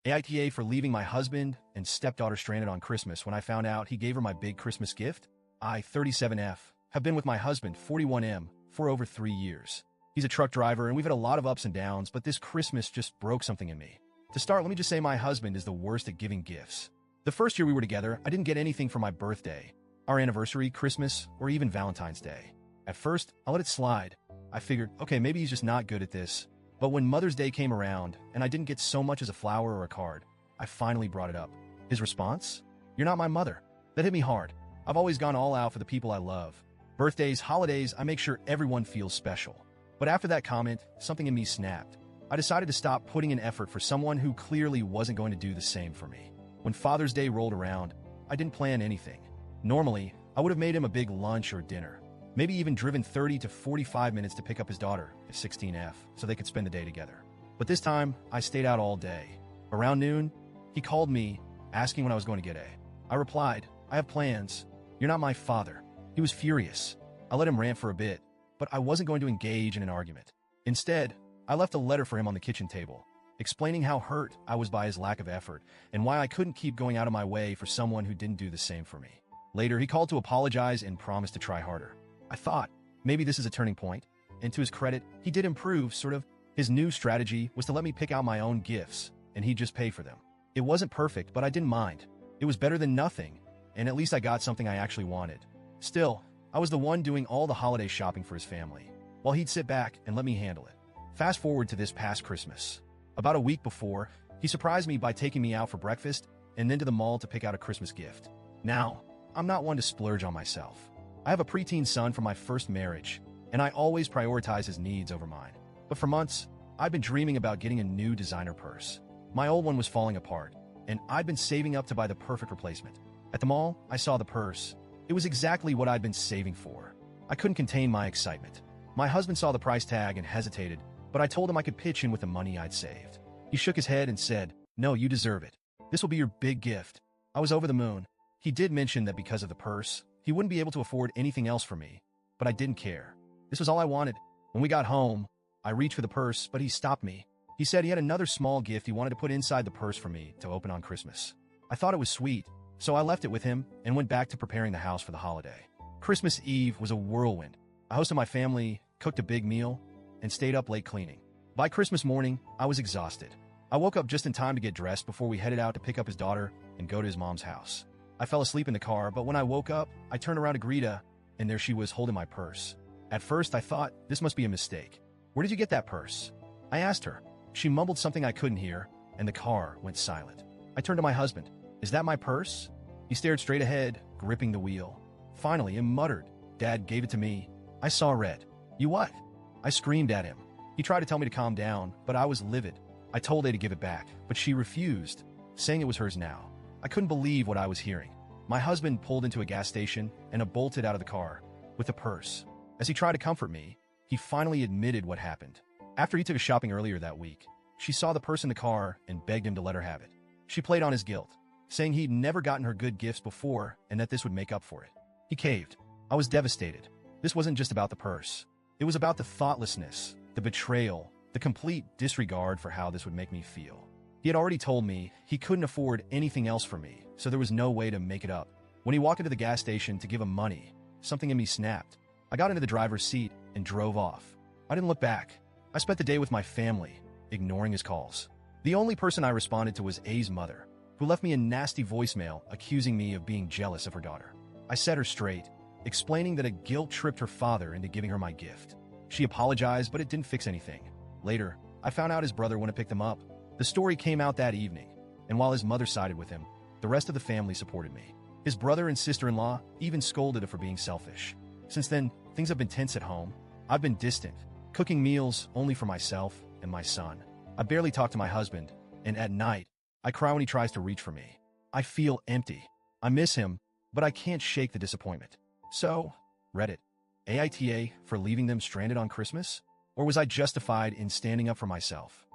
AITA for leaving my husband and stepdaughter stranded on Christmas when I found out he gave her my big Christmas gift. I, 37F, have been with my husband, 41M, for over 3 years. He's a truck driver and we've had a lot of ups and downs, but this Christmas just broke something in me. To start, let me just say my husband is the worst at giving gifts. The first year we were together, I didn't get anything for my birthday, our anniversary, Christmas, or even Valentine's Day. At first, I let it slide. I figured, okay, maybe he's just not good at this. But when Mother's Day came around and I didn't get so much as a flower or a card, I finally brought it up. His response? "You're not my mother." That hit me hard. I've always gone all out for the people I love. Birthdays, holidays, I make sure everyone feels special. But after that comment, something in me snapped. I decided to stop putting in effort for someone who clearly wasn't going to do the same for me. When Father's Day rolled around, I didn't plan anything. Normally, I would have made him a big lunch or dinner. Maybe even driven 30 to 45 minutes to pick up his daughter, at 16F, so they could spend the day together. But this time, I stayed out all day. Around noon, he called me, asking when I was going to get A. I replied, "I have plans. You're not my father." He was furious. I let him rant for a bit, but I wasn't going to engage in an argument. Instead, I left a letter for him on the kitchen table, explaining how hurt I was by his lack of effort and why I couldn't keep going out of my way for someone who didn't do the same for me. Later, he called to apologize and promised to try harder. I thought, maybe this is a turning point. And to his credit, he did improve, sort of. His new strategy was to let me pick out my own gifts, and he'd just pay for them. It wasn't perfect, but I didn't mind. It was better than nothing, and at least I got something I actually wanted. Still, I was the one doing all the holiday shopping for his family, while he'd sit back and let me handle it. Fast forward to this past Christmas. About a week before, he surprised me by taking me out for breakfast and then to the mall to pick out a Christmas gift. Now, I'm not one to splurge on myself. I have a preteen son from my first marriage, and I always prioritize his needs over mine. But for months, I've been dreaming about getting a new designer purse. My old one was falling apart, and I'd been saving up to buy the perfect replacement. At the mall, I saw the purse. It was exactly what I'd been saving for. I couldn't contain my excitement. My husband saw the price tag and hesitated, but I told him I could pitch in with the money I'd saved. He shook his head and said, "No, you deserve it. This will be your big gift." I was over the moon. He did mention that because of the purse, he wouldn't be able to afford anything else for me, but I didn't care. This was all I wanted. When we got home, I reached for the purse, but he stopped me. He said he had another small gift he wanted to put inside the purse for me to open on Christmas. I thought it was sweet, so I left it with him and went back to preparing the house for the holiday. Christmas Eve was a whirlwind. I hosted my family, cooked a big meal, and stayed up late cleaning. By Christmas morning, I was exhausted. I woke up just in time to get dressed before we headed out to pick up his daughter and go to his mom's house. I fell asleep in the car, but when I woke up, I turned around to greet her, and there she was holding my purse. At first, I thought, this must be a mistake. "Where did you get that purse?" I asked her. She mumbled something I couldn't hear, and the car went silent. I turned to my husband. "Is that my purse?" He stared straight ahead, gripping the wheel. Finally, he muttered, "Dad gave it to me." I saw red. "You what?" I screamed at him. He tried to tell me to calm down, but I was livid. I told A to give it back, but she refused, saying it was hers now. I couldn't believe what I was hearing. My husband pulled into a gas station and bolted out of the car with the purse. As he tried to comfort me, he finally admitted what happened. After he took us shopping earlier that week, she saw the purse in the car and begged him to let her have it. She played on his guilt, saying he'd never gotten her good gifts before and that this would make up for it. He caved. I was devastated. This wasn't just about the purse. It was about the thoughtlessness, the betrayal, the complete disregard for how this would make me feel. He had already told me he couldn't afford anything else for me, so there was no way to make it up. When he walked into the gas station to give him money, something in me snapped. I got into the driver's seat and drove off. I didn't look back. I spent the day with my family, ignoring his calls. The only person I responded to was A's mother, who left me a nasty voicemail accusing me of being jealous of her daughter. I set her straight, explaining that a guilt tripped her father into giving her my gift. She apologized, but it didn't fix anything. Later, I found out his brother went to pick them up. The story came out that evening, and while his mother sided with him, the rest of the family supported me. His brother and sister-in-law even scolded her for being selfish. Since then, things have been tense at home. I've been distant, cooking meals only for myself and my son. I barely talk to my husband, and at night, I cry when he tries to reach for me. I feel empty. I miss him, but I can't shake the disappointment. So, Reddit, AITA for leaving them stranded on Christmas? Or was I justified in standing up for myself?